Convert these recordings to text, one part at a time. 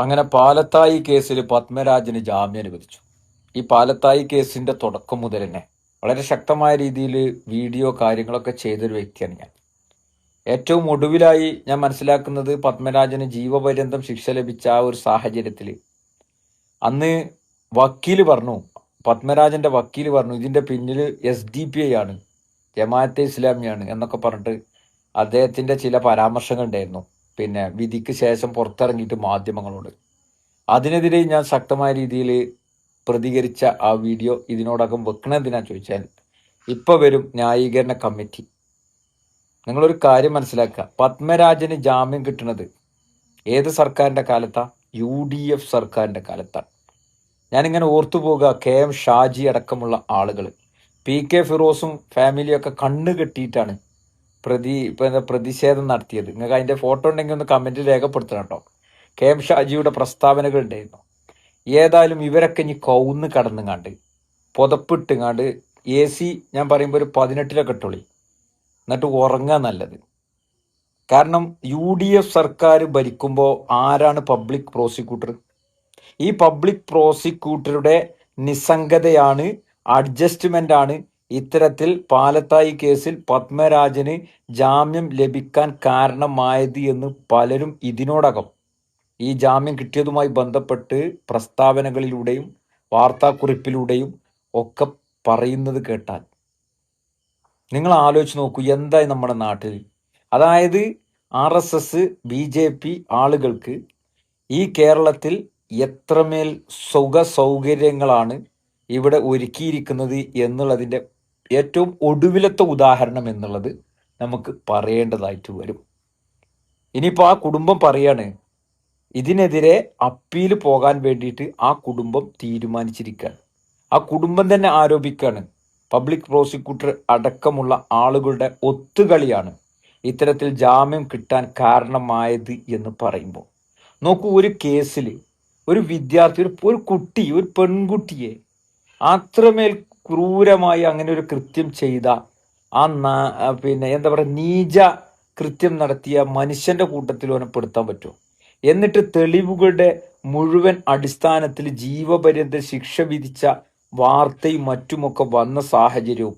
അങ്ങനെ പാലത്തായി കേസിൽ പത്മരാജന് ജാമ്യം അനുവദിച്ചു. ഈ പാലത്തായി കേസിന്റെ തുടക്കം മുതൽ തന്നെ വളരെ ശക്തമായ രീതിയിൽ വീഡിയോ കാര്യങ്ങളൊക്കെ ചെയ്തൊരു വ്യക്തിയാണ് ഞാൻ. ഏറ്റവും ഒടുവിലായി ഞാൻ മനസ്സിലാക്കുന്നത് പത്മരാജന് ജീവപര്യന്തം ശിക്ഷ ലഭിച്ച ആ ഒരു സാഹചര്യത്തിൽ അന്ന് വക്കീല് പറഞ്ഞു, പത്മരാജന്റെ വക്കീല് പറഞ്ഞു, ഇതിന്റെ പിന്നിൽ SDPI ആണ്, ജമാഅത്തെ ഇസ്ലാമിയാണ് എന്നൊക്കെ പറഞ്ഞിട്ട് അദ്ദേഹത്തിന്റെ ചില പരാമർശങ്ങൾ ഉണ്ടായിരുന്നു. പിന്നെ വിധിക്ക് ശേഷം പുറത്തിറങ്ങിയിട്ട് മാധ്യമങ്ങളോട് അതിനെതിരെ ഞാൻ ശക്തമായ രീതിയിൽ പ്രതികരിച്ച ആ വീഡിയോ ഇതിനോടകം വെക്കണെന്തിനാ ചോദിച്ചാൽ, ഇപ്പൊ വരും ന്യായീകരണ കമ്മിറ്റി. നിങ്ങളൊരു കാര്യം മനസ്സിലാക്കുക, പത്മരാജന് ജാമ്യം കിട്ടുന്നത് ഏത് സർക്കാരിന്റെ കാലത്താ? UDF സർക്കാരിന്റെ കാലത്താണ്. ഞാനിങ്ങനെ ഓർത്തു പോകുക, KM ഷാജി അടക്കമുള്ള ആളുകൾ, PK ഫിറോസും ഫാമിലിയൊക്കെ കണ്ണ് കെട്ടിയിട്ടാണ് പ്രതിഷേധം നടത്തിയത്. നിങ്ങൾക്ക് അതിന്റെ ഫോട്ടോ ഉണ്ടെങ്കിൽ ഒന്ന് കമന്റിൽ രേഖപ്പെടുത്തണം കേട്ടോ. KM ഷാജിയുടെ പ്രസ്താവനകൾ ഉണ്ടായിരുന്നു. ഏതായാലും ഇവരൊക്കെ ഇനി കൗന്ന് കടന്നുങ്ങാണ്ട് പുതപ്പിട്ടുങ്ങാണ്ട് AC ഞാൻ പറയുമ്പോൾ ഒരു 18 ഇട്ടോളി, എന്നിട്ട് ഉറങ്ങാൻ നല്ലത്. കാരണം UDF സർക്കാർ ഭരിക്കുമ്പോൾ ആരാണ് പബ്ലിക് പ്രോസിക്യൂട്ടർ? ഈ പബ്ലിക് പ്രോസിക്യൂട്ടറുടെ നിസ്സംഗതയാണ്, അഡ്ജസ്റ്റ്മെന്റ് ആണ് ഇത്തരത്തിൽ പാലത്തായി കേസിൽ പത്മരാജന് ജാമ്യം ലഭിക്കാൻ കാരണമായത് എന്ന് പലരും ഇതിനോടകം ഈ ജാമ്യം കിട്ടിയതുമായി ബന്ധപ്പെട്ട് പ്രസ്താവനകളിലൂടെയും വാർത്താക്കുറിപ്പിലൂടെയും ഒക്കെ പറയുന്നത് കേട്ടാൽ നിങ്ങൾ ആലോചിച്ച് നോക്കൂ, എന്തായി നമ്മുടെ നാട്ടിൽ. അതായത് RSS BJP ആളുകൾക്ക് ഈ കേരളത്തിൽ എത്രമേൽ സൗകര്യങ്ങളാണ് ഇവിടെ ഒരുക്കിയിരിക്കുന്നത് എന്നുള്ളതിൻ്റെ ഏറ്റവും ഒടുവിലത്തെ ഉദാഹരണം എന്നുള്ളത് നമുക്ക് പറയേണ്ടതായിട്ട് വരും. ഇനിയിപ്പോൾ ആ കുടുംബം പറയാണ്, ഇതിനെതിരെ അപ്പീൽ പോകാൻ വേണ്ടിയിട്ട് ആ കുടുംബം തീരുമാനിച്ചിരിക്കുകയാണ്. ആ കുടുംബം തന്നെ ആരോപിക്കുകയാണ്, പബ്ലിക് പ്രോസിക്യൂട്ടർ അടക്കമുള്ള ആളുകളുടെ ഒത്തുകളിയാണ് ഇത്തരത്തിൽ ജാമ്യം കിട്ടാൻ കാരണമായത് എന്ന് പറയുമ്പോൾ നോക്കൂ, ഒരു കേസിൽ ഒരു വിദ്യാർത്ഥി, ഒരു കുട്ടി, ഒരു പെൺകുട്ടിയെ അത്രമേൽ ക്രൂരമായി അങ്ങനെ ഒരു കൃത്യം ചെയ്ത ആ എന്താ പറയുക, നീച കൃത്യം നടത്തിയ മനുഷ്യന്റെ കൂട്ടത്തിൽ അവനെ പെടുത്താൻ പറ്റുമോ? എന്നിട്ട് തെളിവുകളുടെ മുഴുവൻ അടിസ്ഥാനത്തിൽ ജീവപര്യന്ത ശിക്ഷ വിധിച്ച വാർത്തയും മറ്റുമൊക്കെ വന്ന സാഹചര്യവും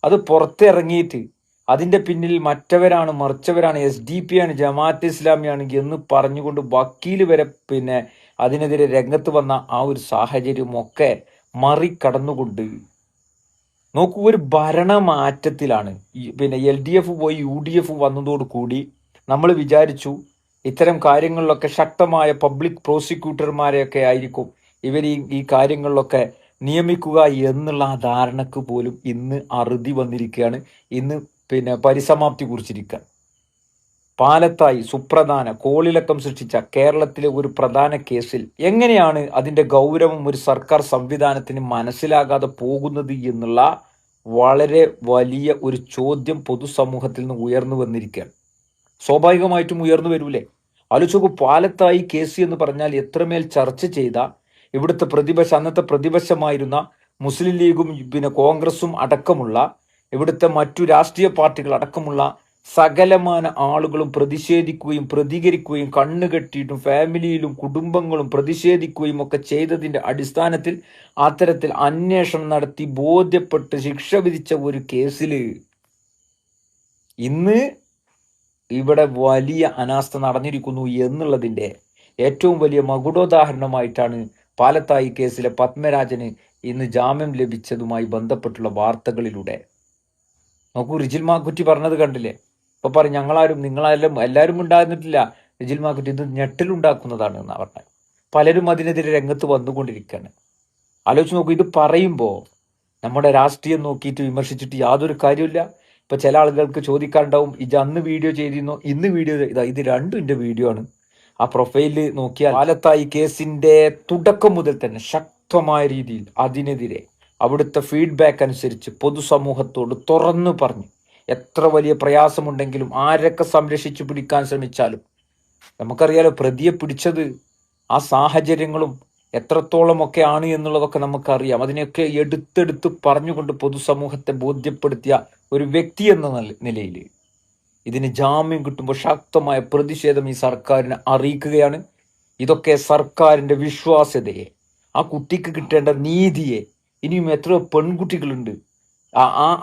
അത് പുറത്തിറങ്ങിയിട്ട് അതിന്റെ പിന്നിൽ മറ്റവരാണ്, മറിച്ചവരാണ്, SDP ആണ്, ജമാഅത്തെ ഇസ്ലാമിയാണ് എന്ന് പറഞ്ഞുകൊണ്ട് വക്കീല് വരെ അതിനെതിരെ രംഗത്ത് വന്ന ആ ഒരു സാഹചര്യമൊക്കെ മറികടന്നുകൊണ്ട് നോക്കൂ, ഒരു ഭരണമാറ്റത്തിലാണ്. LDF പോയി UDF വന്നതോടുകൂടി നമ്മൾ വിചാരിച്ചു ഇത്തരം കാര്യങ്ങളിലൊക്കെ ശക്തമായ പബ്ലിക് പ്രോസിക്യൂട്ടർമാരെയൊക്കെ ആയിരിക്കും ഇവർ ഈ കാര്യങ്ങളിലൊക്കെ നിയമിക്കുക എന്നുള്ള ആ ധാരണക്ക് പോലും ഇന്ന് അറുതി വന്നിരിക്കുകയാണ്. ഇന്ന് പരിസമാപ്തി കുറിച്ചിരിക്കുകയാണ്. പാലത്തായി സുപ്രധാന കോളിളക്കം സൃഷ്ടിച്ച കേരളത്തിലെ ഒരു പ്രധാന കേസിൽ എങ്ങനെയാണ് അതിന്റെ ഗൗരവം ഒരു സർക്കാർ സംവിധാനത്തിന് മനസ്സിലാകാതെ പോകുന്നത് എന്നുള്ള വളരെ വലിയ ഒരു ചോദ്യം പൊതുസമൂഹത്തിൽ നിന്ന് ഉയർന്നു വന്നിരിക്കുകയാണ്. സ്വാഭാവികമായിട്ടും ഉയർന്നു വരൂലേ? ആലോചിച്ചു, പാലത്തായി കേസ് എന്ന് പറഞ്ഞാൽ എത്രമേൽ ചർച്ച ചെയ്ത ഇവിടുത്തെ അന്നത്തെ പ്രതിപക്ഷമായിരുന്ന മുസ്ലിം ലീഗും കോൺഗ്രസും അടക്കമുള്ള ഇവിടുത്തെ മറ്റു രാഷ്ട്രീയ പാർട്ടികൾ അടക്കമുള്ള സകലമാന ആളുകളും പ്രതിഷേധിക്കുകയും പ്രതികരിക്കുകയും കണ്ണുകെട്ടിയിട്ടും ഫാമിലിയിലും കുടുംബങ്ങളും പ്രതിഷേധിക്കുകയും ഒക്കെ ചെയ്തതിന്റെ അടിസ്ഥാനത്തിൽ അത്തരത്തിൽ അന്വേഷണം നടത്തി ബോധ്യപ്പെട്ട് ശിക്ഷ വിധിച്ച ഒരു കേസിൽ ഇന്ന് ഇവിടെ വലിയ അനാസ്ഥ നടന്നിരിക്കുന്നു എന്നുള്ളതിന്റെ ഏറ്റവും വലിയ മകുടോദാഹരണമായിട്ടാണ് പാലത്തായി കേസിലെ പത്മരാജന് ഇന്ന് ജാമ്യം ലഭിച്ചതുമായി ബന്ധപ്പെട്ടുള്ള വാർത്തകളിലൂടെ നോക്കൂ. റിജിൽ മാക്കുറ്റി പറഞ്ഞത് കണ്ടില്ലേ? ഇപ്പൊ പറയും ഞങ്ങളാരും എല്ലാവരും ഉണ്ടാകുന്നിട്ടില്ല, റിജിൽ മാക്കുറ്റി ഇത് ഞെട്ടലുണ്ടാക്കുന്നതാണ് എന്നാ പറഞ്ഞത്. പലരും അതിനെതിരെ രംഗത്ത് വന്നുകൊണ്ടിരിക്കുകയാണ്. ആലോചിച്ച് നോക്കൂ, ഇത് പറയുമ്പോൾ നമ്മുടെ രാഷ്ട്രീയം നോക്കിയിട്ട് വിമർശിച്ചിട്ട് യാതൊരു കാര്യമില്ല. ഇപ്പൊ ചില ആളുകൾക്ക് ചോദിക്കാറുണ്ടാവും, ഇത് അന്ന് വീഡിയോ ചെയ്തിരുന്നോ, ഇന്ന് വീഡിയോ ഇത് രണ്ടും എൻ്റെ വീഡിയോ ആണ്. ആ പ്രൊഫൈലിൽ നോക്കിയാൽ പാലത്തായി കേസിന്റെ തുടക്കം മുതൽ തന്നെ ശക്തമായ രീതിയിൽ അതിനെതിരെ അവിടുത്തെ ഫീഡ്ബാക്ക് അനുസരിച്ച് പൊതുസമൂഹത്തോട് തുറന്നു പറഞ്ഞു, എത്ര വലിയ പ്രയാസമുണ്ടെങ്കിലും ആരൊക്കെ സംരക്ഷിച്ചു പിടിക്കാൻ ശ്രമിച്ചാലും നമുക്കറിയാലോ പ്രതിയെ പിടിച്ചത് ആ സാഹചര്യങ്ങളും എത്രത്തോളമൊക്കെ ആണ് എന്നുള്ളതൊക്കെ നമുക്കറിയാം. അതിനെയൊക്കെ എടുത്തെടുത്ത് പറഞ്ഞുകൊണ്ട് പൊതുസമൂഹത്തെ ബോധ്യപ്പെടുത്തിയ ഒരു വ്യക്തി എന്ന നിലയിൽ ഇതിന് ജാമ്യം കിട്ടുമ്പോൾ ശക്തമായ പ്രതിഷേധം ഈ സർക്കാരിനെ അറിയിക്കുകയാണ്. ഇതൊക്കെ സർക്കാരിന്റെ വിശ്വാസ്യതയെ, ആ കുട്ടിക്ക് കിട്ടേണ്ട നീതിയെ, ഇനിയും എത്രയോ പെൺകുട്ടികളുണ്ട്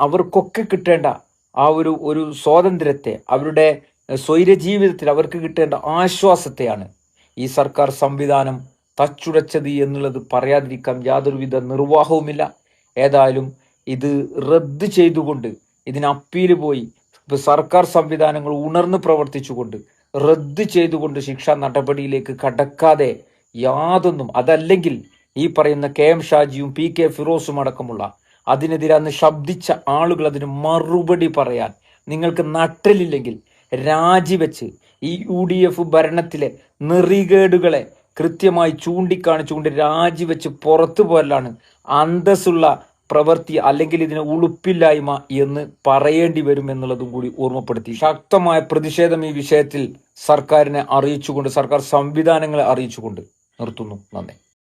അവർക്കൊക്കെ കിട്ടേണ്ട ആ ഒരു സ്വാതന്ത്ര്യത്തെ, അവരുടെ സ്വൈര ജീവിതത്തിൽ അവർക്ക് കിട്ടേണ്ട ആശ്വാസത്തെയാണ് ഈ സർക്കാർ സംവിധാനം തച്ചുടച്ചത് എന്നുള്ളത് പറയാതിരിക്കാൻ യാതൊരുവിധ നിർവാഹവുമില്ല. ഏതായാലും ഇത് റദ്ദ് ചെയ്തുകൊണ്ട്, ഇതിന് അപ്പീൽ പോയി സർക്കാർ സംവിധാനങ്ങൾ ഉണർന്ന് പ്രവർത്തിച്ചുകൊണ്ട് റദ്ദ് ചെയ്തുകൊണ്ട് ശിക്ഷാ നടപടിയിലേക്ക് കടക്കാതെ യാതൊന്നും, അതല്ലെങ്കിൽ ഈ പറയുന്ന KM ഷാജിയും PK ഫിറോസും അടക്കമുള്ള അതിനെതിരെ അന്ന് ശബ്ദിച്ച ആളുകൾ അതിന് മറുപടി പറയാൻ നിങ്ങൾക്ക് നട്ടലില്ലെങ്കിൽ രാജിവെച്ച് ഈ UDF ഭരണത്തിലെ നെറികേടുകളെ കൃത്യമായി ചൂണ്ടിക്കാണിച്ചുകൊണ്ട് രാജിവെച്ച് പുറത്തു പോരലാണ് അന്തസ്സുള്ള പ്രവൃത്തി, അല്ലെങ്കിൽ ഇതിന് ഉളുപ്പില്ലായ്മ എന്ന് പറയേണ്ടി വരും എന്നുള്ളതും കൂടി ഓർമ്മപ്പെടുത്തി ശക്തമായ പ്രതിഷേധം ഈ വിഷയത്തിൽ സർക്കാരിനെ അറിയിച്ചുകൊണ്ട്, സർക്കാർ സംവിധാനങ്ങളെ അറിയിച്ചുകൊണ്ട് നിർത്തുന്നു. നന്ദി.